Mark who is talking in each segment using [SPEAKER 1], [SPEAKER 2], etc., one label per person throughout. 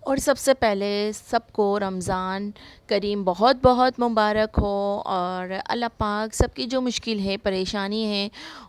[SPEAKER 1] اور سب سے پہلے سب کو رمضان کریم بہت بہت مبارک ہو، اور اللہ پاک سب کی جو مشکل ہے پریشانی ہے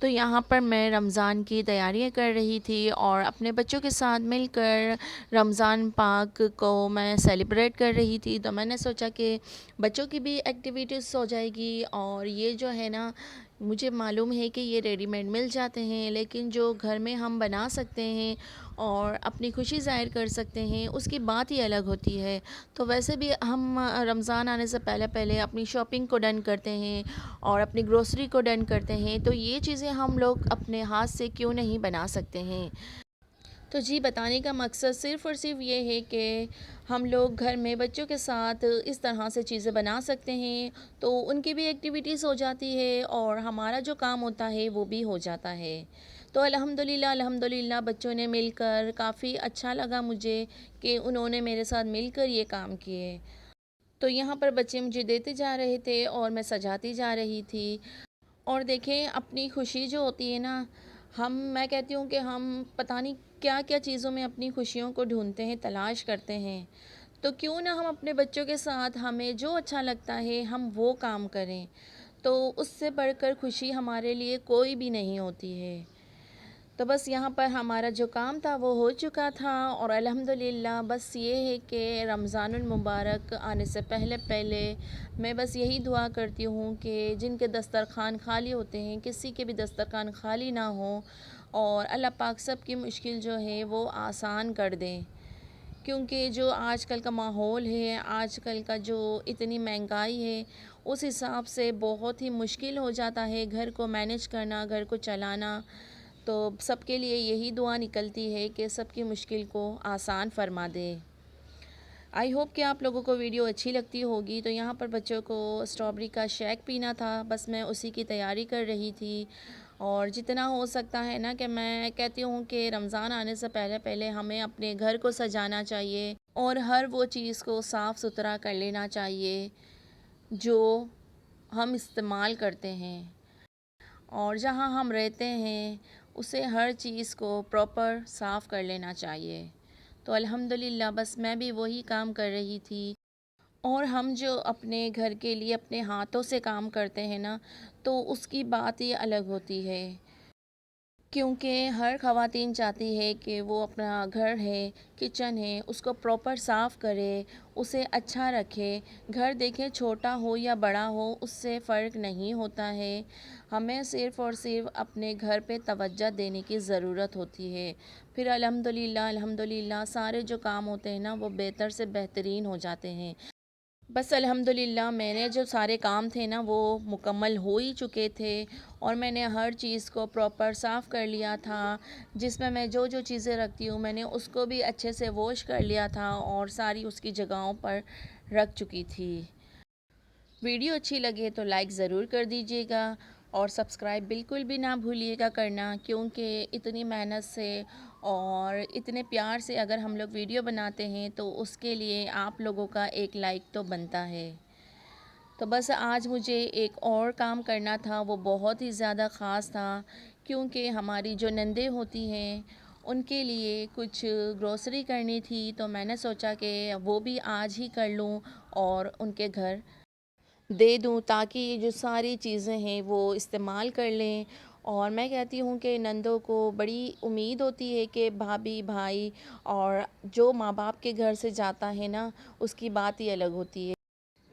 [SPEAKER 1] تو یہاں پر میں رمضان کی تیاریاں کر رہی تھی اور اپنے بچوں کے ساتھ مل کر رمضان پاک کو میں سیلیبریٹ کر رہی تھی، تو میں نے سوچا کہ بچوں کی بھی ایکٹیویٹیز ہو جائے گی۔ اور یہ جو ہے نا، مجھے معلوم ہے کہ یہ ریڈی میڈ مل جاتے ہیں، لیکن جو گھر میں ہم بنا سکتے ہیں اور اپنی خوشی ظاہر کر سکتے ہیں اس کی بات ہی الگ ہوتی ہے۔ تو ویسے بھی ہم رمضان آنے سے پہلے پہلے اپنی شاپنگ کو ڈن کرتے ہیں اور اپنی گروسری کو ڈن کرتے ہیں، تو یہ چیزیں ہم لوگ اپنے ہاتھ سے کیوں نہیں بنا سکتے ہیں۔ تو جی، بتانے کا مقصد صرف اور صرف یہ ہے کہ ہم لوگ گھر میں بچوں کے ساتھ اس طرح سے چیزیں بنا سکتے ہیں، تو ان کی بھی ایکٹیویٹیز ہو جاتی ہے اور ہمارا جو کام ہوتا ہے وہ بھی ہو جاتا ہے۔ تو الحمدللہ بچوں نے مل کر کافی اچھا لگا مجھے کہ انہوں نے میرے ساتھ مل کر یہ کام کیے۔ تو یہاں پر بچے مجھے دیتے جا رہے تھے اور میں سجاتی جا رہی تھی۔ اور دیکھیں، اپنی خوشی جو ہوتی ہے نا، میں کہتی ہوں کہ ہم پتہ نہیں کیا کیا چیزوں میں اپنی خوشیوں کو ڈھونڈتے ہیں، تلاش کرتے ہیں۔ تو کیوں نہ ہم اپنے بچوں کے ساتھ ہمیں جو اچھا لگتا ہے ہم وہ کام کریں، تو اس سے بڑھ کر خوشی ہمارے لیے کوئی بھی نہیں ہوتی ہے۔ تو بس یہاں پر ہمارا جو کام تھا وہ ہو چکا تھا، اور الحمدللہ بس یہ ہے کہ رمضان المبارک آنے سے پہلے پہلے میں بس یہی دعا کرتی ہوں کہ جن کے دسترخوان خالی ہوتے ہیں، کسی کے بھی دسترخوان خالی نہ ہوں، اور اللہ پاک سب کی مشکل جو ہے وہ آسان کر دیں۔ کیونکہ جو آج کل کا ماحول ہے، آج کل کا جو اتنی مہنگائی ہے، اس حساب سے بہت ہی مشکل ہو جاتا ہے گھر کو مینیج کرنا، گھر کو چلانا۔ تو سب کے لیے یہی دعا نکلتی ہے کہ سب کی مشکل کو آسان فرما دے۔ آئی ہوپ کہ آپ لوگوں کو ویڈیو اچھی لگتی ہوگی۔ تو یہاں پر بچوں کو اسٹرابری کا شیک پینا تھا، بس میں اسی کی تیاری کر رہی تھی۔ اور جتنا ہو سکتا ہے نا، کہ میں کہتی ہوں کہ رمضان آنے سے پہلے پہلے ہمیں اپنے گھر کو سجانا چاہیے اور ہر وہ چیز کو صاف ستھرا کر لینا چاہیے جو ہم استعمال کرتے ہیں، اور جہاں ہم رہتے ہیں اسے ہر چیز کو پراپر صاف کر لینا چاہیے۔ تو الحمدللہ بس میں بھی وہی کام کر رہی تھی۔ اور ہم جو اپنے گھر کے لیے اپنے ہاتھوں سے کام کرتے ہیں نا، تو اس کی بات ہی الگ ہوتی ہے، کیونکہ ہر خواتین چاہتی ہے کہ وہ اپنا گھر ہے، کچن ہے، اس کو پراپر صاف کرے، اسے اچھا رکھے۔ گھر دیکھیں چھوٹا ہو یا بڑا ہو، اس سے فرق نہیں ہوتا ہے۔ ہمیں صرف اور صرف اپنے گھر پہ توجہ دینے کی ضرورت ہوتی ہے، پھر الحمدللہ سارے جو کام ہوتے ہیں نا وہ بہتر سے بہترین ہو جاتے ہیں۔ بس الحمدللہ میرے جو سارے کام تھے نا وہ مکمل ہو ہی چکے تھے، اور میں نے ہر چیز کو پراپر صاف کر لیا تھا۔ جس میں جو جو چیزیں رکھتی ہوں میں نے اس کو بھی اچھے سے واش کر لیا تھا اور ساری اس کی جگہوں پر رکھ چکی تھی۔ ویڈیو اچھی لگے تو لائک ضرور کر دیجیے گا، اور سبسکرائب بالکل بھی نہ بھولیے گا کرنا، کیونکہ اتنی محنت سے اور اتنے پیار سے اگر ہم لوگ ویڈیو بناتے ہیں تو اس کے لیے آپ لوگوں کا ایک لائک تو بنتا ہے۔ تو بس آج مجھے ایک اور کام کرنا تھا، وہ بہت ہی زیادہ خاص تھا، کیونکہ ہماری جو نندیں ہوتی ہیں ان کے لیے کچھ گروسری کرنی تھی، تو میں نے سوچا کہ وہ بھی آج ہی کر لوں اور ان کے گھر دے دوں، تاکہ یہ جو ساری چیزیں ہیں وہ استعمال کر لیں۔ اور میں کہتی ہوں کہ نندوں کو بڑی امید ہوتی ہے کہ بھابھی بھائی، اور جو ماں باپ کے گھر سے جاتا ہے نا اس کی بات ہی الگ ہوتی ہے۔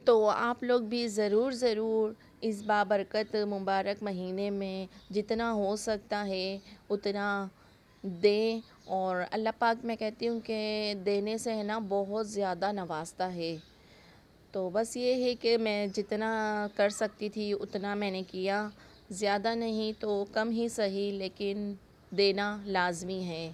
[SPEAKER 1] تو آپ لوگ بھی ضرور ضرور اس بابرکت مبارک مہینے میں جتنا ہو سکتا ہے اتنا دیں، اور اللہ پاک میں کہتی ہوں کہ دینے سے ہے نا بہت زیادہ نوازتا ہے۔ تو بس یہ ہے کہ میں جتنا کر سکتی تھی اتنا میں نے کیا، زیادہ نہیں تو کم ہی صحیح، لیکن دینا لازمی ہے۔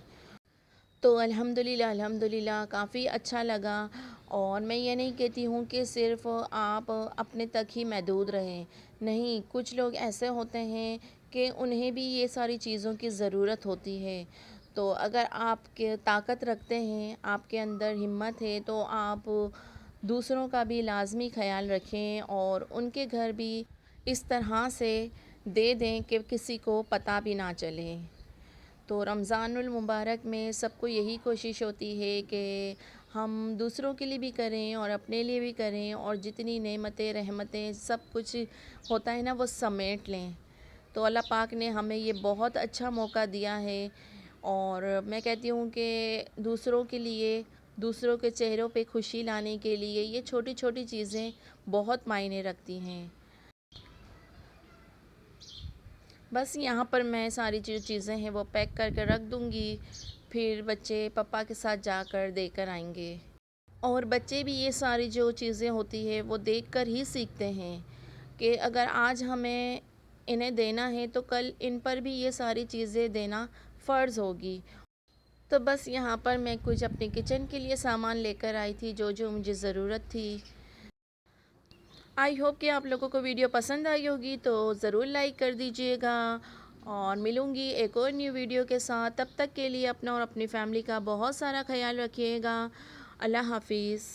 [SPEAKER 1] تو الحمدللہ کافی اچھا لگا۔ اور میں یہ نہیں کہتی ہوں کہ صرف آپ اپنے تک ہی محدود رہیں، نہیں، کچھ لوگ ایسے ہوتے ہیں کہ انہیں بھی یہ ساری چیزوں کی ضرورت ہوتی ہے۔ تو اگر آپ کے طاقت رکھتے ہیں، آپ کے اندر ہمت ہے، تو آپ دوسروں کا بھی لازمی خیال رکھیں اور ان کے گھر بھی اس طرح سے دے دیں کہ کسی کو پتہ بھی نہ چلے۔ تو رمضان المبارک میں سب کو یہی کوشش ہوتی ہے کہ ہم دوسروں کے لیے بھی کریں اور اپنے لیے بھی کریں، اور جتنی نعمتیں رحمتیں سب کچھ ہوتا ہے نا وہ سمیٹ لیں۔ تو اللہ پاک نے ہمیں یہ بہت اچھا موقع دیا ہے، اور میں کہتی ہوں کہ دوسروں کے لیے، دوسروں کے چہروں پہ خوشی لانے کے لیے یہ چھوٹی چھوٹی چیزیں بہت معنی رکھتی ہیں۔ بس یہاں پر میں ساری چیزیں ہیں وہ پیک کر کے رکھ دوں گی، پھر بچے پپا کے ساتھ جا کر دے کر آئیں گے۔ اور بچے بھی یہ ساری جو چیزیں ہوتی ہے وہ دیکھ کر ہی سیکھتے ہیں کہ اگر آج ہمیں انہیں دینا ہے تو کل ان پر بھی یہ ساری چیزیں دینا فرض ہوگی۔ تو بس یہاں پر میں کچھ اپنے کچن کے لیے سامان لے کر آئی تھی جو جو مجھے ضرورت تھی۔ آئی ہوپ کہ آپ لوگوں کو ویڈیو پسند آئی ہوگی، تو ضرور لائک کر دیجئے گا، اور ملوں گی ایک اور نیو ویڈیو کے ساتھ۔ تب تک کے لیے اپنا اور اپنی فیملی کا بہت سارا خیال رکھیے گا۔ اللہ حافظ۔